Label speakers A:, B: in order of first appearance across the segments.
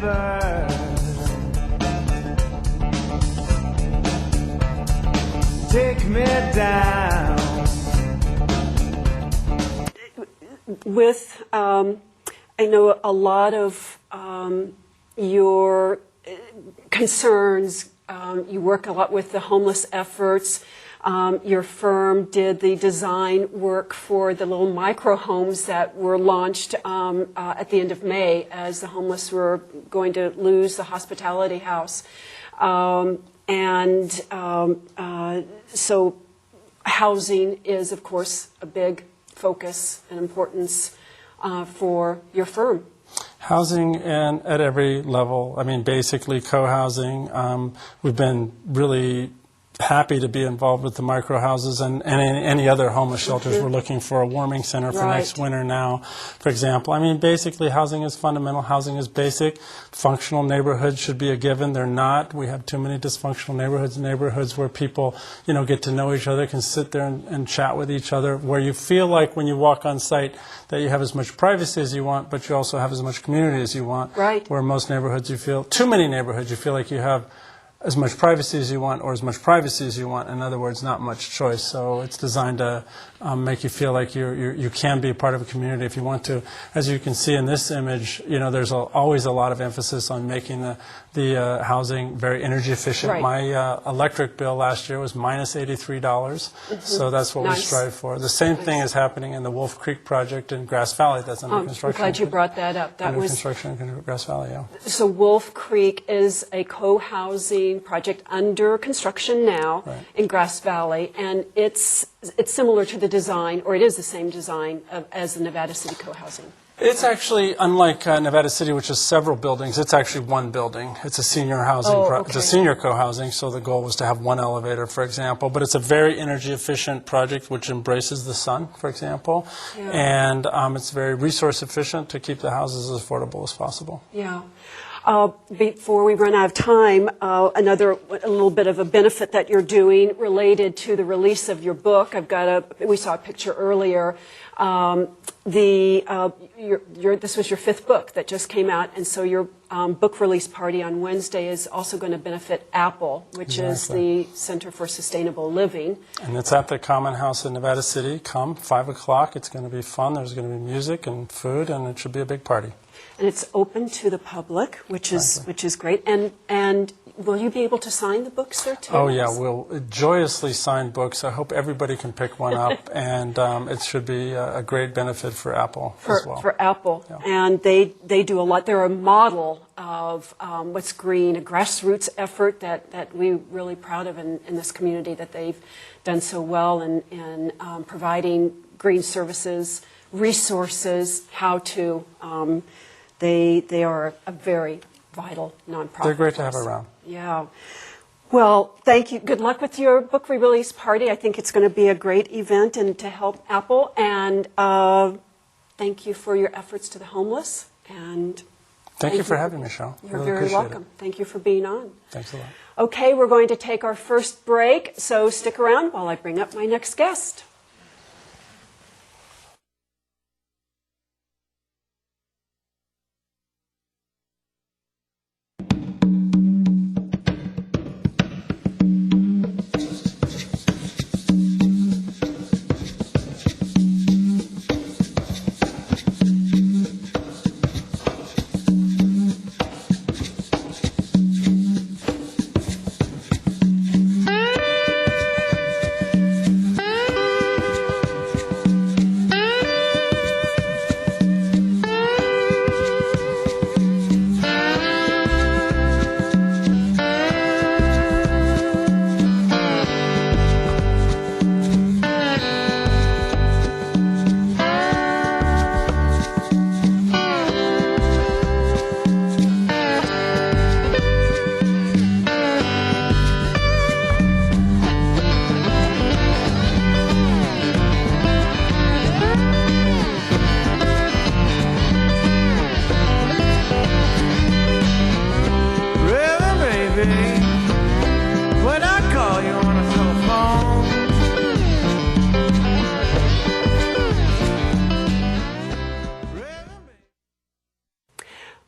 A: river. Take me down.
B: With, I know a lot of your concerns, you work a lot with the homeless efforts. Your firm did the design work for the little micro homes that were launched at the end of May as the homeless were going to lose the hospitality house. So housing is, of course, a big focus and importance for your firm.
C: Housing and at every level. I mean, basically co-housing. We've been really happy to be involved with the micro houses and any other homeless shelters. We're looking for a warming center for next winter now, for example. I mean, basically, housing is fundamental. Housing is basic. Functional neighborhoods should be a given. They're not. We have too many dysfunctional neighborhoods where people, get to know each other, can sit there and chat with each other, where you feel like when you walk on site that you have as much privacy as you want, but you also have as much community as you want.
B: Right.
C: Where most neighborhoods too many neighborhoods, you feel like you have as much privacy as you want or as much privacy as you want. In other words, not much choice. So it's designed to make you feel like you can be a part of a community if you want to. As you can see in this image, there's always a lot of emphasis on making the housing very energy efficient.
B: Right.
C: My electric bill last year was minus $83. So that's what we strive for. The same thing is happening in the Wolf Creek project in Grass Valley that's under construction.
B: I'm glad you brought that up. That
C: under
B: was
C: construction in Grass Valley, yeah.
B: So Wolf Creek is a co-housing project under construction now in Grass Valley, and it's similar to the design, or it is the same design as the Nevada City co-housing.
C: It's actually, unlike Nevada City, which is several buildings, it's actually one building. It's a senior housing, it's a senior co-housing, so the goal was to have one elevator, for example. But it's a very energy efficient project which embraces the sun, for example. Yeah. And it's very resource efficient to keep the houses as affordable as possible.
B: Yeah. Before we run out of time, a little bit of a benefit that you're doing related to the release of your book. We saw a picture earlier. This was your fifth book that just came out, and so your book release party on Wednesday is also going to benefit Apple, which is the Center for Sustainable Living.
C: And it's at the Common House in Nevada City. Come, 5 o'clock. It's going to be fun. There's going to be music and food, and it should be a big party.
B: And it's open to the public, which is great. And will you be able to sign the books there too?
C: Oh yeah, we'll joyously sign books. I hope everybody can pick one up, and it should be a great benefit for Apple as well.
B: For Apple, yeah. And they do a lot. They're a model of What's Green, a grassroots effort that we're really proud of in this community, that they've done so well in providing green services, resources, how to. They are a very vital nonprofit.
C: They're great to have around.
B: Yeah. Well, thank you. Good luck with your book release party. I think it's going to be a great event and to help Apple. And thank you for your efforts to the homeless. And
C: thank you for having me, Michelle.
B: You're very welcome. Thank you for being on.
C: Thanks a lot.
B: Okay, we're going to take our first break, so stick around while I bring up my next guest.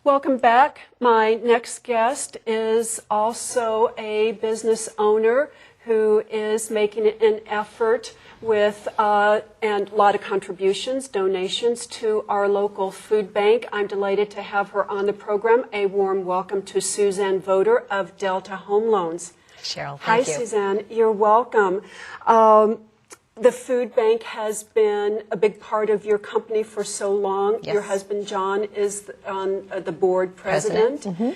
B: Welcome back. My next guest is also a business owner who is making an effort with and a lot of contributions, donations to our local food bank. I'm delighted to have her on the program. A warm welcome to Suzanne Voder of Delta Home Loans.
D: Cheryl, thank
B: Hi,
D: you.
B: Suzanne. You're welcome. The food bank has been a big part of your company for so long.
D: Yes.
B: Your husband, John, is on the board president.
D: Mm-hmm.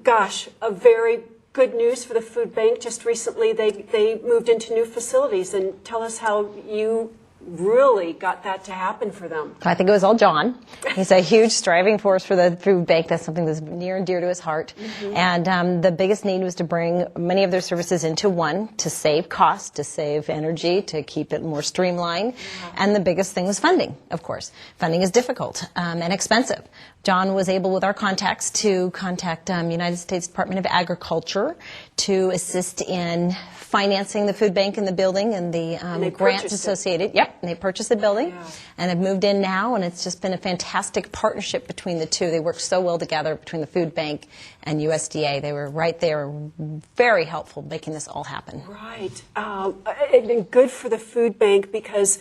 B: Gosh, a very good news for the food bank. Just recently, they moved into new facilities. And tell us how you really got that to happen for them.
D: I think it was all John. He's a huge striving force for the food bank. That's something that's near and dear to his heart. Mm-hmm. And the biggest need was to bring many of their services into one, to save cost, to save energy, to keep it more streamlined. Yeah. And the biggest thing was funding, of course. Funding is difficult and expensive. John was able, with our contacts, to contact United States Department of Agriculture to assist in financing the food bank in the building and the grants associated. Yep, and they purchased the building and have moved in now, and it's just been a fantastic partnership between the two. They work so well together between the food bank and USDA. They were right there, very helpful making this all happen.
B: Right. And good for the food bank because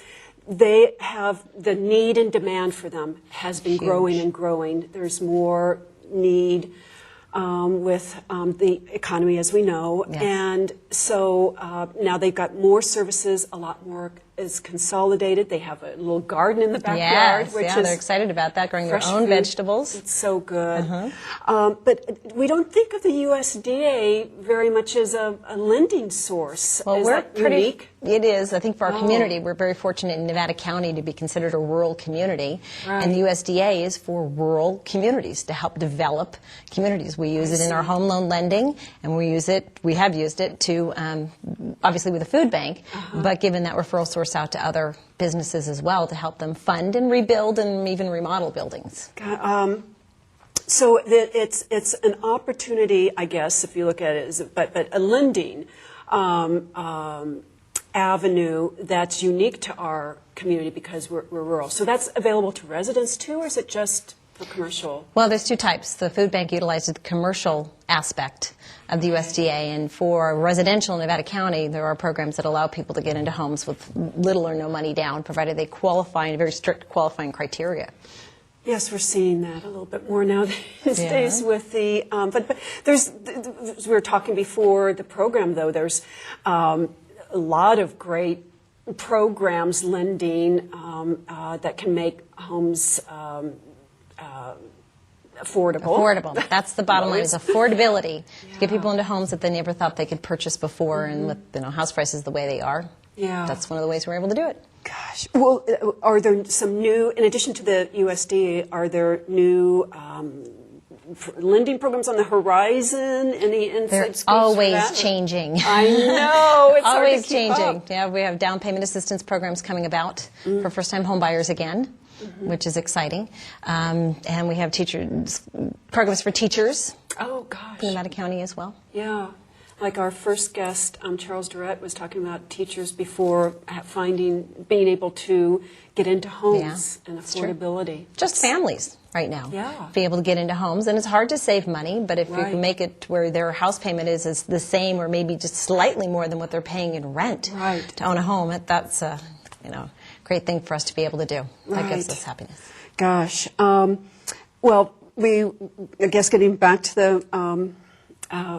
B: they have the need and demand for them has been growing and growing. There's more need with the economy, as we know. Yes. And so now they've got more services, a lot more is consolidated. They have a little garden in the backyard.
D: Yes,
B: which
D: yeah,
B: is
D: they're excited about that, growing their own
B: food.
D: vegetables.
B: It's so good. But we don't think of the USDA very much as a lending source.
D: Well,
B: is
D: we're
B: that
D: pretty
B: unique?
D: It is. I think for our community, we're very fortunate in Nevada County to be considered a rural community.
B: Right.
D: And the USDA is for rural communities, to help develop communities. We use it in our home loan lending, and we have used it to, obviously with the food bank, but given that referral source out to other businesses as well to help them fund and rebuild and even remodel buildings.
B: So it's an opportunity, I guess, if you look at it, but a lending avenue that's unique to our community because we're rural. So that's available to residents too, or is it just for commercial?
D: Well, there's two types. The food bank utilizes the commercial aspect of the USDA, and for residential in Nevada County, there are programs that allow people to get into homes with little or no money down, provided they qualify in very strict qualifying criteria.
B: Yes, we're seeing that a little bit more now these days with the, but there's, as we were talking before the program though, there's a lot of great programs lending that can make homes affordable.
D: Affordable. That's the bottom line, is affordability. To get people into homes that they never thought they could purchase before, and with house prices the way they are.
B: Yeah.
D: That's one of the ways we're able to do it.
B: Gosh. Well, are there some new, in addition to the USDA, are there new lending programs on the horizon? Any inside
D: They're
B: scoops
D: always
B: for that?
D: changing.
B: I know. It's hard
D: always
B: to keep
D: changing.
B: up.
D: Yeah, we have down payment assistance programs coming about for first-time home buyers again, which is exciting. And we have programs for teachers.
B: Oh, gosh.
D: In Nevada County as well.
B: Yeah. Like our first guest, Charles Durrett, was talking about teachers before being able to get into homes and affordability.
D: Just families right now.
B: Yeah.
D: Be able to get into homes. And it's hard to save money, but if you can make it where their house payment is the same or maybe just slightly more than what they're paying in rent to own a home, that's a great thing for us to be able to do. That gives us happiness.
B: Gosh. Well, I guess getting back to the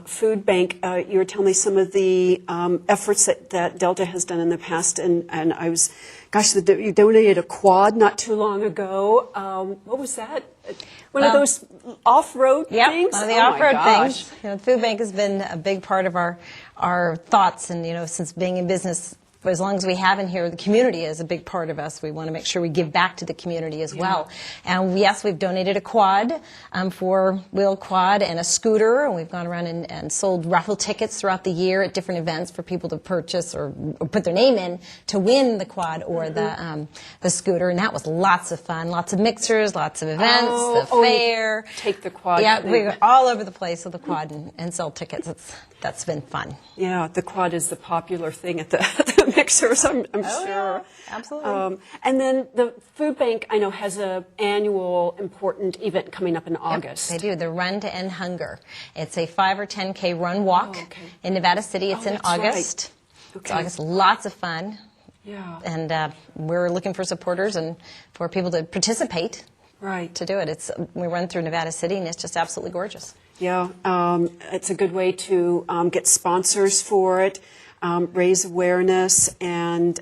B: food bank, you were telling me some of the efforts that Delta has done in the past, and I was, gosh, you donated a quad not too long ago. What was that? One of those off-road things?
D: One of the off-road things. The food bank has been a big part of our thoughts, and since being in business for as long as we have in here, the community is a big part of us. We want to make sure we give back to the community as well. And yes, we've donated a quad, four-wheel quad, and a scooter. And we've gone around and sold raffle tickets throughout the year at different events for people to purchase or put their name in to win the quad or the scooter. And that was lots of fun. Lots of mixers, lots of events, the fair.
B: Take the quad.
D: Yeah, we were all over the place with the quad and sell tickets. That's been fun.
B: Yeah, the quad is the popular thing at the mixers, I'm
D: Oh,
B: sure.
D: yeah, absolutely.
B: And then the food bank, I know, has a annual important event coming up in August.
D: They do, the Run to End Hunger. It's a 5 or 10K run walk in Nevada City. It's in
B: that's right.
D: August. It's
B: Okay.
D: August, lots of fun.
B: Yeah.
D: And we're looking for supporters and for people to participate
B: Right.
D: to do it. We run through Nevada City, and it's just absolutely gorgeous.
B: Yeah, it's a good way to get sponsors for it, raise awareness, and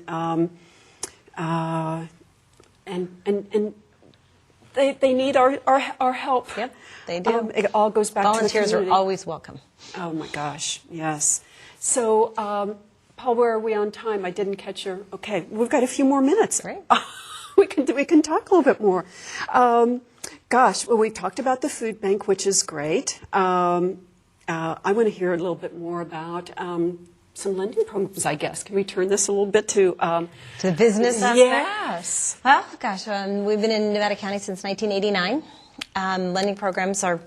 B: they need our help.
D: Yep, they do.
B: It all goes back to the
D: Volunteers are
B: community.
D: always welcome.
B: Oh my gosh, yes. So, Paul, where are we on time? I didn't catch your. Okay, we've got a few more minutes.
D: Great.
B: we can talk a little bit more. Gosh, well, we talked about the food bank, which is great. I want to hear a little bit more about some lending programs, I guess. Can we turn this a little bit to
D: the business aspect?
B: Yes.
D: Well, gosh, we've been in Nevada County since 1989. Lending programs are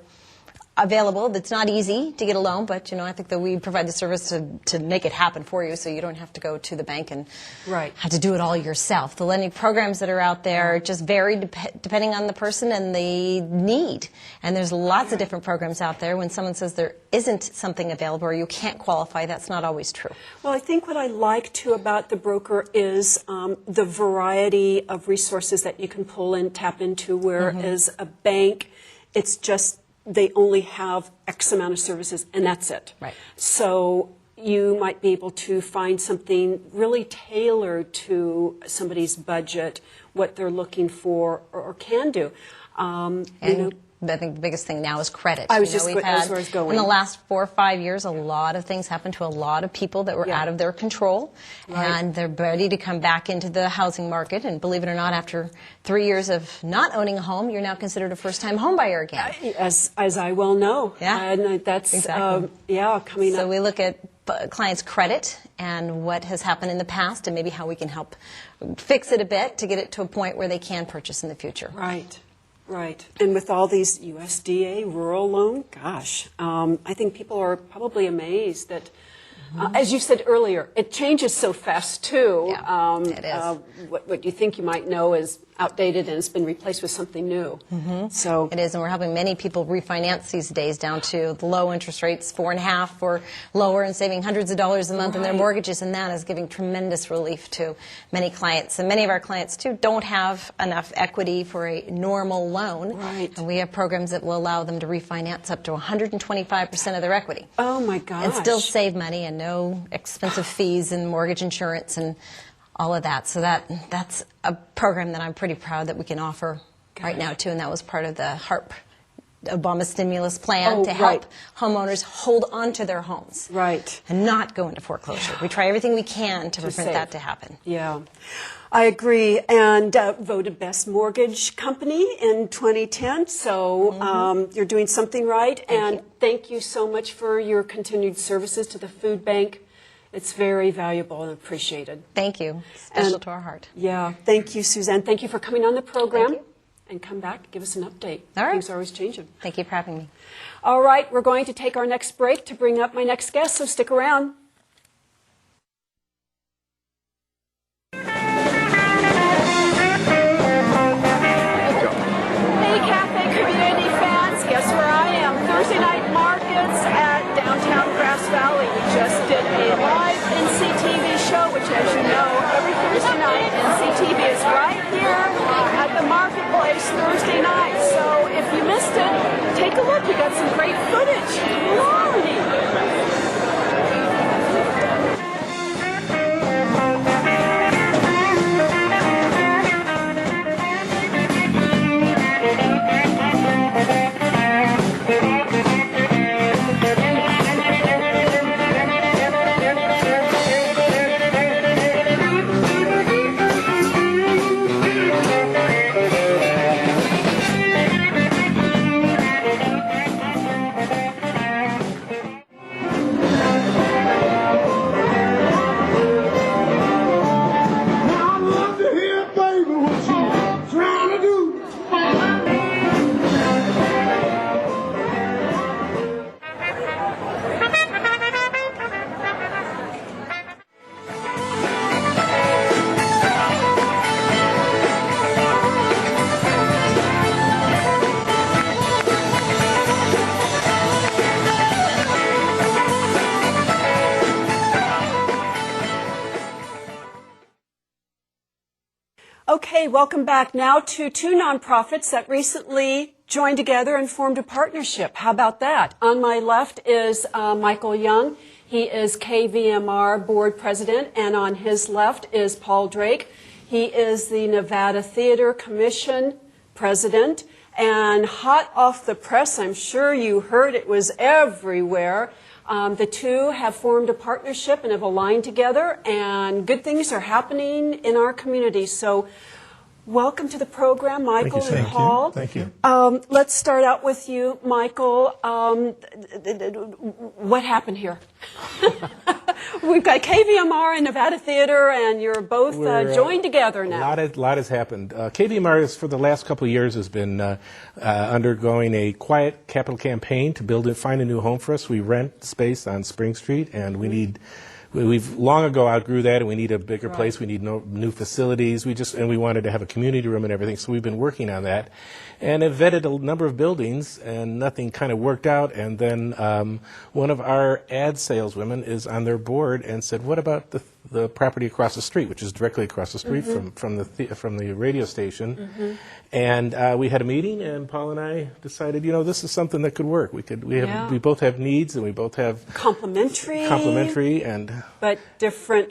D: available. It's not easy to get a loan, but I think that we provide the service to make it happen for you, so you don't have to go to the bank and have to do it all yourself. The lending programs that are out there just vary depending on the person and the need. And there's lots of different programs out there. When someone says there isn't something available or you can't qualify, that's not always true.
B: Well, I think what I like too about the broker is the variety of resources that you can pull and tap into, whereas a bank, it's just they only have X amount of services, and that's it.
D: Right.
B: So you might be able to find something really tailored to somebody's budget, what they're looking for or can do.
D: I think the biggest thing now is credit.
B: That's where I was going.
D: In the last 4 or 5 years, a lot of things happened to a lot of people that were out of their control, and they're ready to come back into the housing market. And believe it or not, after 3 years of not owning a home, you're now considered a first-time home buyer again.
B: As I well know.
D: Yeah,
B: and that's
D: exactly.
B: Coming up.
D: So we look at clients' credit and what has happened in the past, and maybe how we can help fix it a bit to get it to a point where they can purchase in the future.
B: Right. Right. And with all these USDA rural loan, gosh, I think people are probably amazed that, as you said earlier, it changes so fast, too.
D: Yeah, it is.
B: What you think you might know is outdated and it's been replaced with something new. So
D: it is, and we're helping many people refinance these days down to the low interest rates, 4.5% or lower, and saving hundreds of dollars a month in their mortgages, and that is giving tremendous relief to many clients. And many of our clients, too, don't have enough equity for a normal loan.
B: Right.
D: And we have programs that will allow them to refinance up to 125% of their equity.
B: Oh, my gosh.
D: And still save money and no expensive fees and mortgage insurance and all of that. So that's a program that I'm pretty proud that we can offer right now, too. And that was part of the HARP Obama stimulus plan to help homeowners hold on to their homes.
B: Right.
D: And not go into foreclosure. We try everything we can to prevent that to happen.
B: Yeah. I agree, and voted Best Mortgage Company in 2010, so you're doing something right. Thank you so much for your continued services to the food bank. It's very valuable and appreciated.
D: Thank you. Special to our heart.
B: Yeah. Thank you, Suzanne. Thank you for coming on the program.
D: Thank you.
B: And come back, give us an update.
D: All right.
B: Things are always changing.
D: Thank you for having me.
B: All right, we're going to take our next break to bring up my next guest, so stick around. Hey, Cafe community fans, guess where I am? Thursday night markets at downtown Grass Valley. We just did a live NCTV show, which, as you know, every Thursday night, NCTV is right here at the marketplace Thursday night. So if you missed it, take a look. We got some great footage. Lordy. Okay, welcome back now to two nonprofits that recently joined together and formed a partnership. How about that? On my left is Michael Young. He is KVMR board president, and on his left is Paul Drake. He is the Nevada Theater Commission president. And hot off the press, I'm sure you heard it was everywhere. The two have formed a partnership and have aligned together, and good things are happening in our community. So welcome to the program, Michael and Paul.
E: Thank you.
B: Let's start out with you, Michael. What happened here? We've got KVMR and Nevada Theater, and you're both joined together now.
E: A lot has happened. KVMR is, for the last couple of years, has been undergoing a quiet capital campaign to find a new home for us. We rent space on Spring Street, and we've long ago outgrew that, and we need a bigger place. We need new facilities. And we wanted to have a community room and everything. So we've been working on that, and have vetted a number of buildings, and nothing kind of worked out. And then one of our ad saleswomen is on their board and said, "What about the property across the street, which is directly across the street from the radio station?" Mm-hmm. And we had a meeting, and Paul and I decided, this is something that could work. We both have needs, and we both have complementary, and
B: but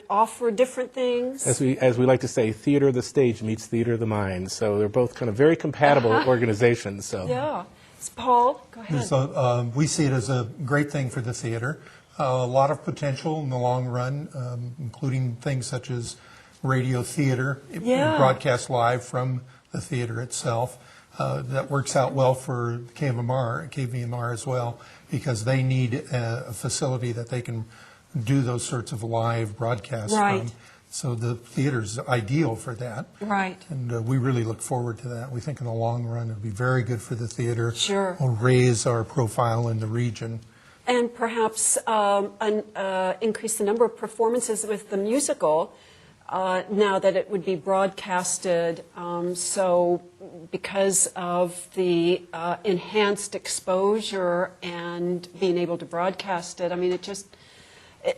B: offer different things.
E: As we like to say, theater of the stage meets theater of the mind. So they're both kind of very compatible organizations. So
B: yeah, it's Paul. Go ahead.
F: So we see it as a great thing for the theater. A lot of potential in the long run, including things such as radio theater, broadcast live from the theater itself. That works out well for KVMR as well, because they need a facility that they can do those sorts of live broadcasts from. So the theater's ideal for that.
B: Right.
F: And we really look forward to that. We think in the long run it'll be very good for the theater.
B: Sure.
F: It'll raise our profile in the region.
B: And perhaps increase the number of performances with the musical now that it would be broadcasted. So because of the enhanced exposure and being able to broadcast it, I mean,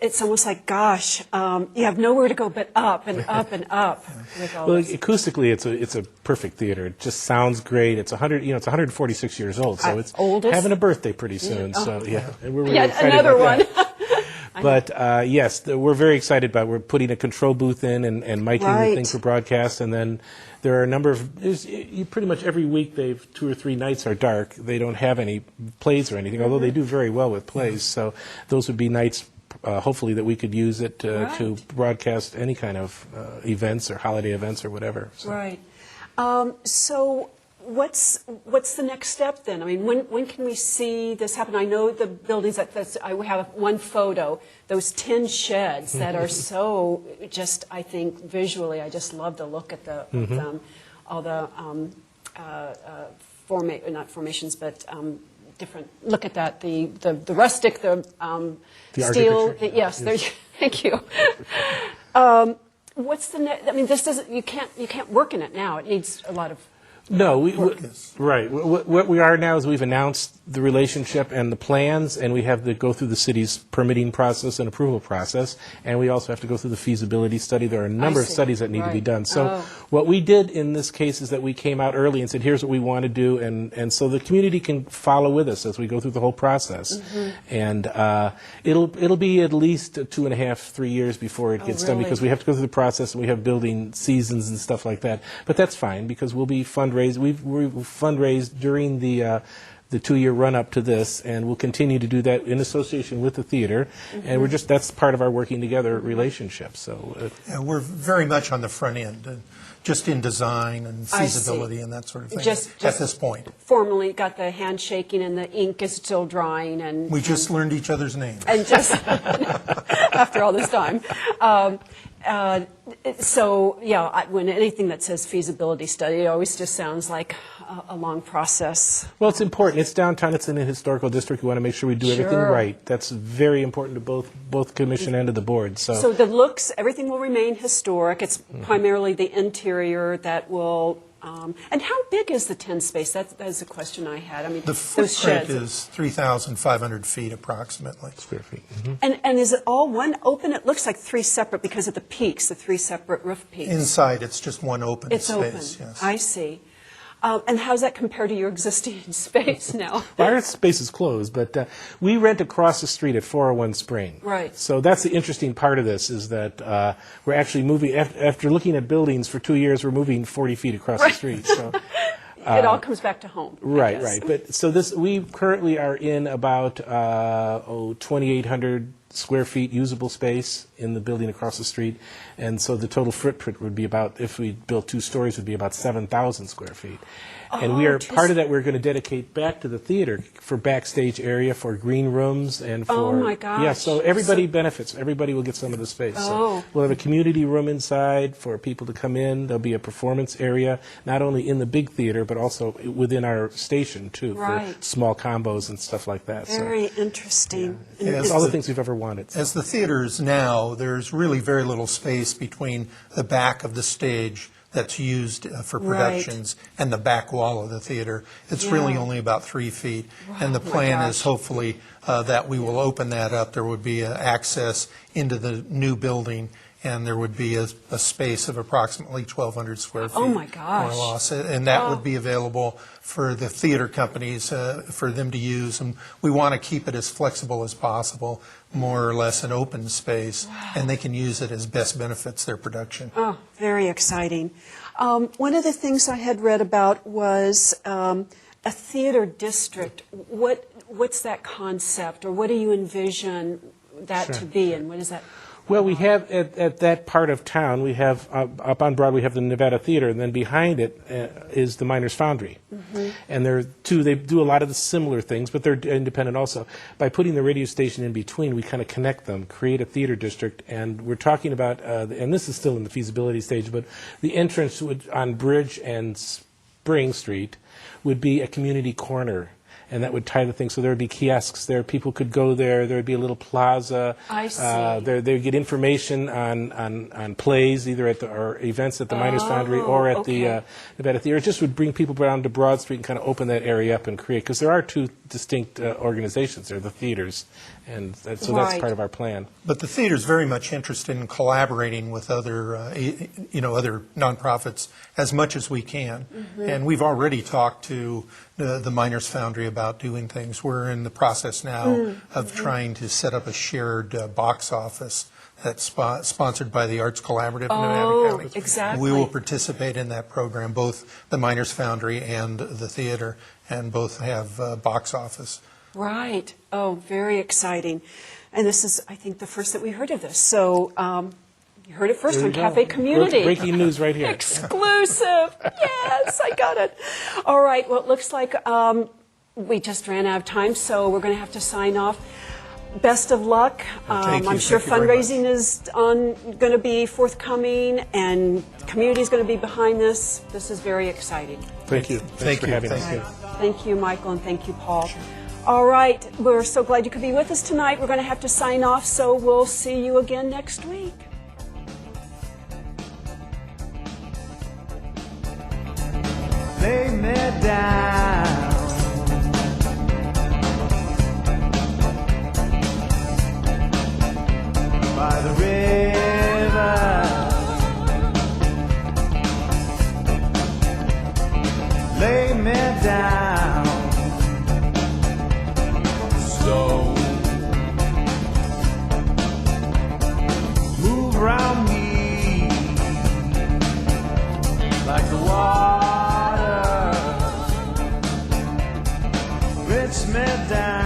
B: it's almost like, gosh, you have nowhere to go but up and up and up. With all this.
E: Acoustically, it's a perfect theater. It just sounds great. It's 146 years old, so it's having a birthday pretty soon. So and we're really excited
B: another
E: about
B: one.
E: But yes, we're very excited about. We're putting a control booth in and miking the thing for broadcast, and then there are a number of. Pretty much every week, 2 or 3 nights are dark. They don't have any plays or anything, although they do very well with plays. So those would be nights. Hopefully that we could use it to broadcast any kind of events or holiday events or whatever. So.
B: Right. So what's the next step then? I mean, when can we see this happen? I know the buildings I have one photo, those tin sheds that are so just, I think visually, I just love to look at all the not formations, but different. Look at that, the rustic, the steel. Yes, there. Thank you. What's the next? I mean, this doesn't. You can't work in it now. It needs a lot of.
E: No, right. What we are now is we've announced the relationship and the plans, and we have to go through the city's permitting process and approval process, and we also have to go through the feasibility study. There are a number of studies that need to be done. So what we did in this case is that we came out early and said, here's what we want to do, and so the community can follow with us as we go through the whole process. And it'll be at least 2.5, 3 years before it gets done, because we have to go through the process, and we have building seasons and stuff like that. But that's fine, because we'll be fundraising. We've fundraised during the 2-year run-up to this, and we'll continue to do that in association with the theater, and that's part of our working together relationship. So
F: we're very much on the front end, just in design and feasibility and that sort of thing. Just at this point,
B: formally got the handshaking, and the ink is still drying, and
F: we just learned each other's names.
B: And just after all this time. So, when anything that says feasibility study, it always just sounds like a long process.
E: Well, it's important. It's downtown. It's in a historical district. We want to make sure we do everything right. That's very important to both commission and to the board. So
B: the looks, everything will remain historic. It's primarily the interior that will. And how big is the tin space? That's a question I had. I mean,
F: the footprint is 3,500 feet approximately.
E: Square feet.
B: And is it all one open? It looks like 3 separate because of the peaks, the 3 three separate roof peaks.
F: Inside, it's just one open
B: It's
F: space.
B: open.
F: Yes.
B: I see. And how does that compare to your existing space now?
E: Well, our space is closed, but we rent across the street at 401 Spring.
B: Right.
E: So that's the interesting part of this, is that we're actually moving, after looking at buildings for 2 years, we're moving 40 feet across the street. So,
B: It all comes back to home. I
E: right,
B: guess.
E: right. But so we currently are in about 2,800 square feet usable space in the building across the street, and so the total footprint would be about, if we built 2 stories, would be about 7,000 square feet. And we are, part of that we're going to dedicate back to the theater for backstage area, for green rooms, and for...
B: Oh, my gosh.
E: Yeah, so everybody benefits. Everybody will get some of the space.
B: Oh.
E: So we'll have a community room inside for people to come in. There'll be a performance area, not only in the big theater, but also within our station, too,
B: Right.
E: for small combos and stuff like that.
B: Very interesting. And
F: Yeah,
E: It's all the things we've ever wanted.
F: As the theater is now, there's really very little space between the back of the stage that's used for
B: Right.
F: productions and the back wall of the theater. It's really
B: Yeah.
F: only about 3 feet. And the
B: my
F: plan
B: gosh.
F: is hopefully that we will open that up. There would be access into the new building, and there would be a space of approximately 1,200 square feet.
B: Oh, my gosh.
F: More or less. And that
B: Oh.
F: would be available for the theater companies, for them to use. And we want to keep it as flexible as possible, more or less an open space, and they can use it as best benefits their production.
B: Oh, very exciting. One of the things I had read about was a theater district. What's that concept, or what do you envision that to be, and what is that?
E: Well, we have at that part of town, we have up on Broadway, we have the Nevada Theater, and then behind it is the Miners Foundry. And there are two, they do a lot of the similar things, but they're independent also. By putting the radio station in between, we kind of connect them, create a theater district, and we're talking about, and this is still in the feasibility stage, but the entrance on Bridge and Spring Street would be a community corner. And that would tie the thing. So there would be kiosks there. People could go there. There would be a little plaza.
B: I see.
E: They would get information on plays, either at or events at the Miners Foundry or at the Nevada Theater. It just would bring people down to Broad Street and kind of open that area up and create, because there are 2 distinct organizations there, the theaters. And so that's
B: Right.
E: part of our plan.
F: But the theater's very much interested in collaborating with other, other nonprofits as much as we can. And we've already talked to the Miners Foundry about doing things. We're in the process now of trying to set up a shared box office that's sponsored by the Arts Collaborative in Nevada County.
B: Exactly.
F: We will participate in that program, both the Miners Foundry and the theater, and both have box office.
B: Right. Oh, very exciting. And this is, I think, the first that we heard of this. So you heard it first
E: There
B: on
E: you go.
B: Cafe Community.
E: Breaking news right here.
B: Exclusive. Yes, I got it. All right. Well, it looks like we just ran out of time, so we're going to have to sign off. Best of luck.
F: Thank you.
B: I'm sure
F: Thank you very much.
B: fundraising is going to be forthcoming, and community is going to be behind this. This is very exciting.
E: Thank you.
F: Thank
E: for
F: you.
E: having us.
F: Thank you.
B: Thank you, Michael, and thank you, Paul. All right, we're so glad you could be with us tonight. We're going to have to sign off, so we'll see you again next week.
A: Lay me down by the river. Lay me down slow. Move around me like the water. Rinse me down.